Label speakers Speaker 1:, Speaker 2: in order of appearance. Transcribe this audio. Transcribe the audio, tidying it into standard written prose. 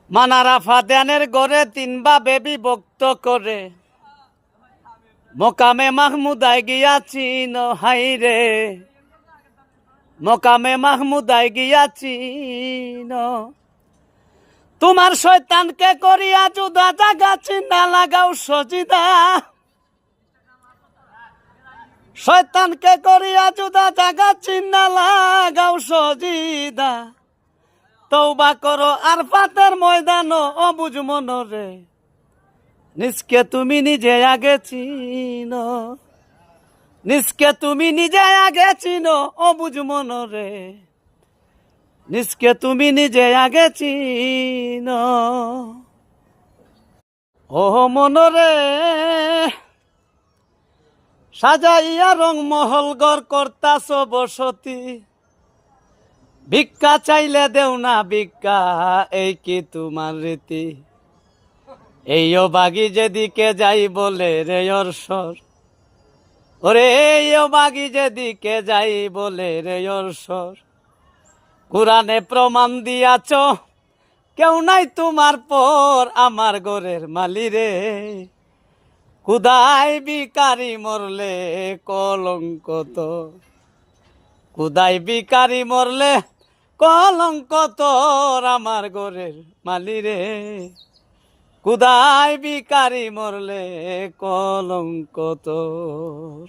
Speaker 1: মানারা ফাদানের গড়ে তিনভাবে বিভক্ত করে মোকামে মাহমুদায় গিয়াছিন হাইরে, মোকামে মাহমুদায় গিয়াছিন। তোমার শয়তানকে করিয়া জুদা জাগা চিন্তা লাগাও সজিদা, শয়তানকে করিয়া জুদা জাগা চিন্তা লাগাও সজিদা। তওবা করো আর পাতের ময়দান অবুঝ মনরে, নিজকে তুমি নিজে আগে চিনো, নিজকে তুমি নিজে আগে চিনো অবুঝ মনরে, নিজকে তুমি নিজে আগে চিনো। ও মনরে সাজাইয়া রং মহল গড় করতাছ বসতি, ভিক্ষা চাইলে দেও না ভিক্ষা এই কি তোমার রীতি। এইও বাগি যেদিকে যাই বলে রে অর্শর, ওরে এইও বাগি যেদিকে যাই বলে রে অর্শর। কুরআনে প্রমাণ দিয়াছ কেউ নাই তোমার পর আমার ঘরের মালি রে। কুদাই বিকারি মরলে কলঙ্ক তোর, কুদাই বিকারি মরলে কলঙ্ক তোর আমার ঘরের মালি রে। কুদাই বিকারি মরলে কলঙ্ক তোর।